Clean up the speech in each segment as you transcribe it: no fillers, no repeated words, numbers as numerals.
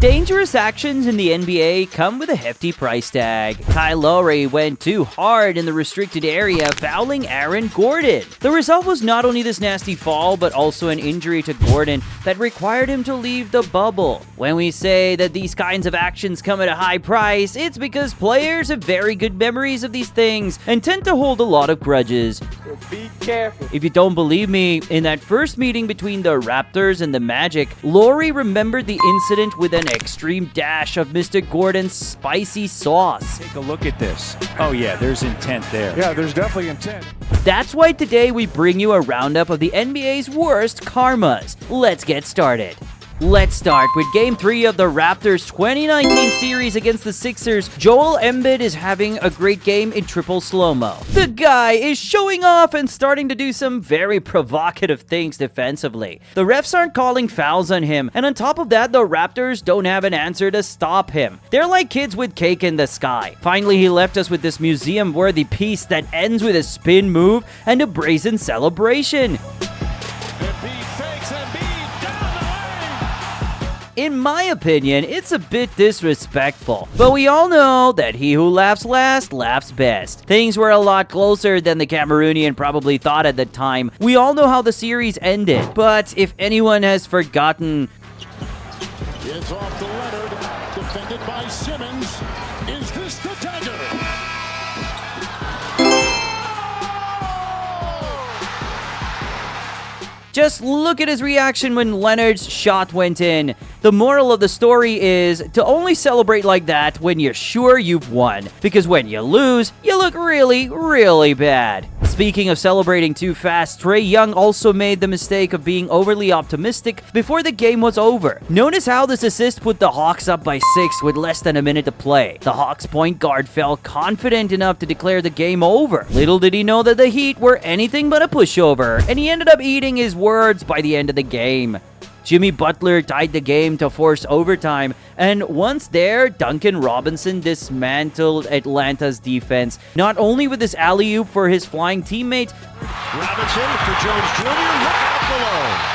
Dangerous actions in the NBA come with a hefty price tag. Kyle Lowry went too hard in the restricted area, fouling Aaron Gordon. The result was not only this nasty fall, but also an injury to Gordon that required him to leave the bubble. When we say that these kinds of actions come at a high price, it's because players have very good memories of these things and tend to hold a lot of grudges. So be careful. If you don't believe me, in that first meeting between the Raptors and the Magic, Lowry remembered the incident with an extreme dash of Mr. Gordon's spicy sauce. Take a look at this. Oh yeah, there's intent there. Yeah, there's definitely intent. That's why today we bring you a roundup of the NBA's worst karmas. Let's get started. Let's start with Game 3 of the Raptors' 2019 series against the Sixers. Joel Embiid is having a great game in triple slow-mo. The guy is showing off and starting to do some very provocative things defensively. The refs aren't calling fouls on him, and on top of that, the Raptors don't have an answer to stop him. They're like kids with cake in the sky. Finally, he left us with this museum-worthy piece that ends with a spin move and a brazen celebration. In my opinion, it's a bit disrespectful. But we all know that he who laughs last, laughs best. Things were a lot closer than the Cameroonian probably thought at the time. We all know how the series ended. But if anyone has forgotten... It's off to Leonard, defended by Simmons. Is this the dagger? Just look at his reaction when Leonard's shot went in. The moral of the story is to only celebrate like that when you're sure you've won. Because when you lose, you look really, really bad. Speaking of celebrating too fast, Trae Young also made the mistake of being overly optimistic before the game was over. Notice how this assist put the Hawks up by 6 with less than a minute to play. The Hawks point guard felt confident enough to declare the game over. Little did he know that the Heat were anything but a pushover, and he ended up eating his words by the end of the game. Jimmy Butler tied the game to force overtime, and once there, Duncan Robinson dismantled Atlanta's defense, not only with his alley-oop for his flying teammate, Robinson for Jones Jr. Look out below.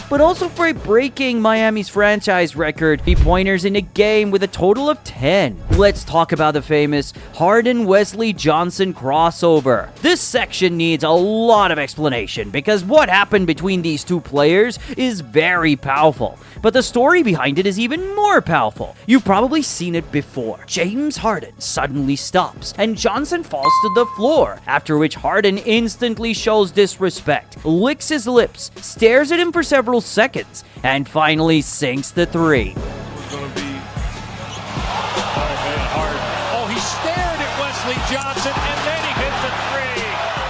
but also for breaking Miami's franchise record, 3-pointers in a game with a total of 10. Let's talk about the famous Harden-Wesley Johnson crossover. This section needs a lot of explanation because what happened between these two players is very powerful. But the story behind it is even more powerful. You've probably seen it before. James Harden suddenly stops, and Johnson falls to the floor, after which Harden instantly shows disrespect, licks his lips, stares at him for several seconds, and finally sinks the three. He stared at Wesley Johnson, and then he hit the three.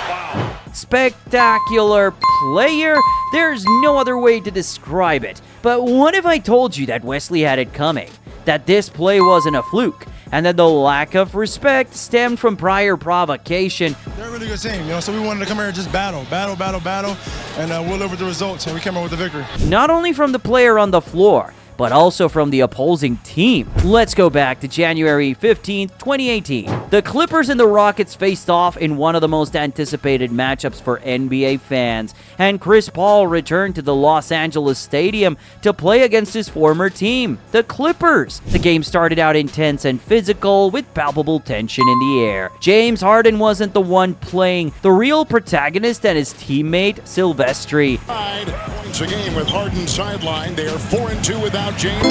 Wow. Spectacular player. There's no other way to describe it. But what if I told you that Wesley had it coming? That this play wasn't a fluke? And that the lack of respect stemmed from prior provocation? They're a really good team, so we wanted to come here and just battle, and we'll live with the results, and we came out with the victory. Not only from the player on the floor, but also from the opposing team. Let's go back to January 15th, 2018. The Clippers and the Rockets faced off in one of the most anticipated matchups for NBA fans, and Chris Paul returned to the Los Angeles Stadium to play against his former team, the Clippers. The game started out intense and physical with palpable tension in the air. James Harden wasn't the one playing. The real protagonist and his teammate, Silvestri. Points a game with Harden sidelined. They are 4-2 without James.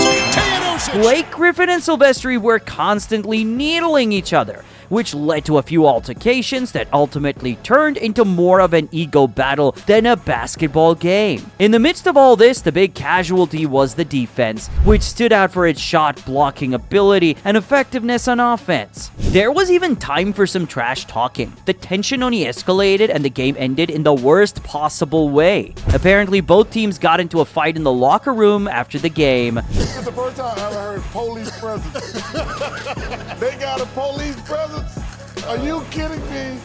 Blake Griffin and Silvestri were constantly needling each other, which led to a few altercations that ultimately turned into more of an ego battle than a basketball game. In the midst of all this, the big casualty was the defense, which stood out for its shot blocking ability and effectiveness on offense. There was even time for some trash talking. The tension only escalated and the game ended in the worst possible way. Apparently, both teams got into a fight in the locker room after the game. It's the first time I ever heard police presence. They got a police presence? Are you kidding me?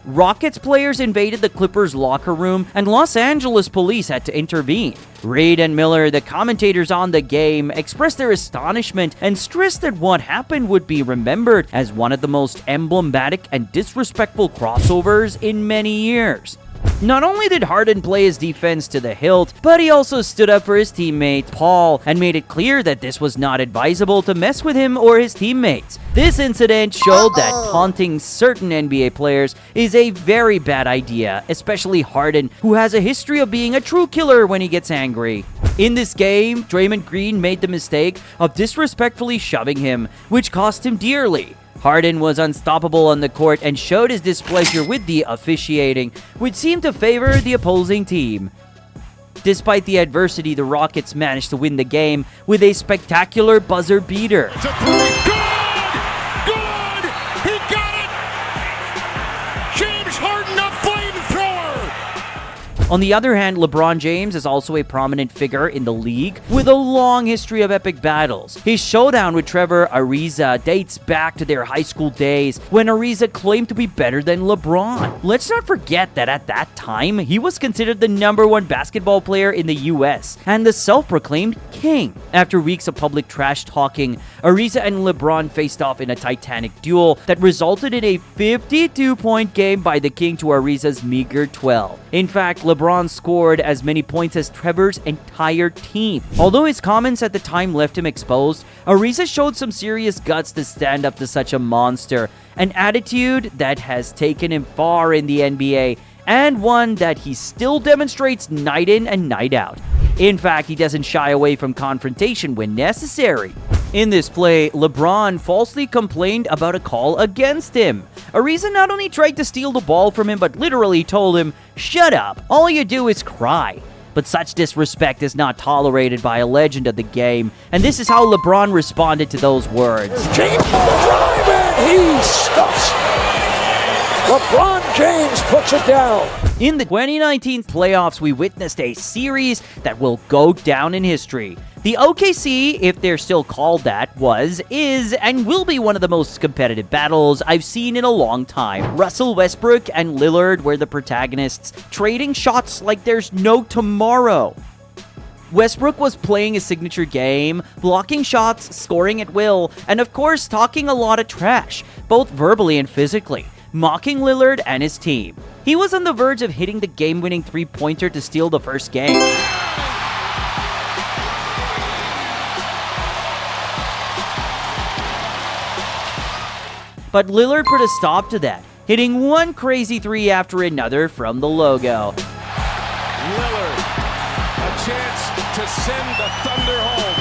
Rockets players invaded the Clippers' locker room, and Los Angeles police had to intervene. Reed and Miller, the commentators on the game, expressed their astonishment and stressed that what happened would be remembered as one of the most emblematic and disrespectful crossovers in many years. Not only did Harden play his defense to the hilt, but he also stood up for his teammate Paul and made it clear that this was not advisable to mess with him or his teammates. This incident showed that taunting certain NBA players is a very bad idea, especially Harden, who has a history of being a true killer when he gets angry. In this game, Draymond Green made the mistake of disrespectfully shoving him, which cost him dearly. Harden was unstoppable on the court and showed his displeasure with the officiating, which seemed to favor the opposing team. Despite the adversity, the Rockets managed to win the game with a spectacular buzzer beater. It's a three. Good! He got it! James Harden, a flamethrower! On the other hand, LeBron James is also a prominent figure in the league with a long history of epic battles. His showdown with Trevor Ariza dates back to their high school days when Ariza claimed to be better than LeBron. Let's not forget that at that time, he was considered the #1 basketball player in the US and the self-proclaimed king. After weeks of public trash talking, Ariza and LeBron faced off in a titanic duel that resulted in a 52-point game by the king to Ariza's meager 12. In fact, LeBron scored as many points as Trevor's entire team. Although his comments at the time left him exposed, Ariza showed some serious guts to stand up to such a monster, an attitude that has taken him far in the NBA, and one that he still demonstrates night in and night out. In fact, he doesn't shy away from confrontation when necessary. In this play, LeBron falsely complained about a call against him. Ariza not only tried to steal the ball from him, but literally told him, "Shut up, all you do is cry." But such disrespect is not tolerated by a legend of the game, and this is how LeBron responded to those words. James the drive, and he stuffs. LeBron James puts it down. In the 2019 playoffs, we witnessed a series that will go down in history. The OKC, if they're still called that, was, is, and will be one of the most competitive battles I've seen in a long time. Russell Westbrook and Lillard were the protagonists, trading shots like there's no tomorrow. Westbrook was playing his signature game, blocking shots, scoring at will, and of course talking a lot of trash, both verbally and physically, mocking Lillard and his team. He was on the verge of hitting the game-winning three-pointer to steal the first game. But Lillard put a stop to that, hitting one crazy three after another from the logo. Lillard, a chance to send the Thunder home.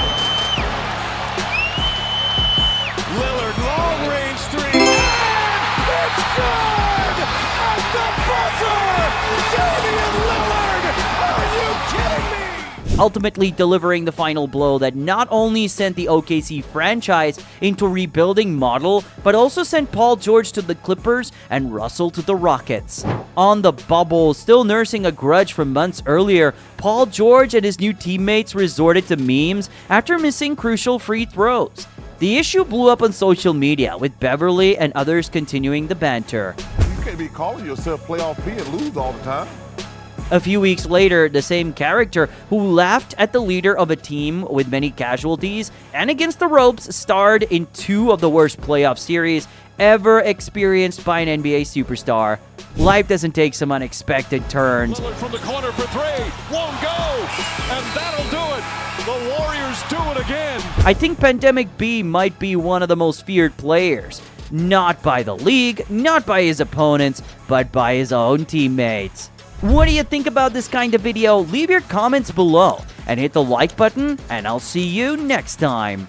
Lillard, long-range three, and it's good! At the buzzer! Damian Lillard! Are you kidding me? Ultimately delivering the final blow that not only sent the OKC franchise into a rebuilding model, but also sent Paul George to the Clippers and Russell to the Rockets. On the bubble, still nursing a grudge from months earlier, Paul George and his new teammates resorted to memes after missing crucial free throws. The issue blew up on social media, with Beverly and others continuing the banter. You can't be calling yourself playoff P and lose all the time. A few weeks later, the same character who laughed at the leader of a team with many casualties and against the ropes starred in two of the worst playoff series ever experienced by an NBA superstar. Life doesn't take some unexpected turns. Lillard from the corner for three, won't go, and that'll do it. The Warriors do it again. I think Pandemic B might be one of the most feared players. Not by the league, not by his opponents, but by his own teammates. What do you think about this kind of video? Leave your comments below and hit the like button, and I'll see you next time.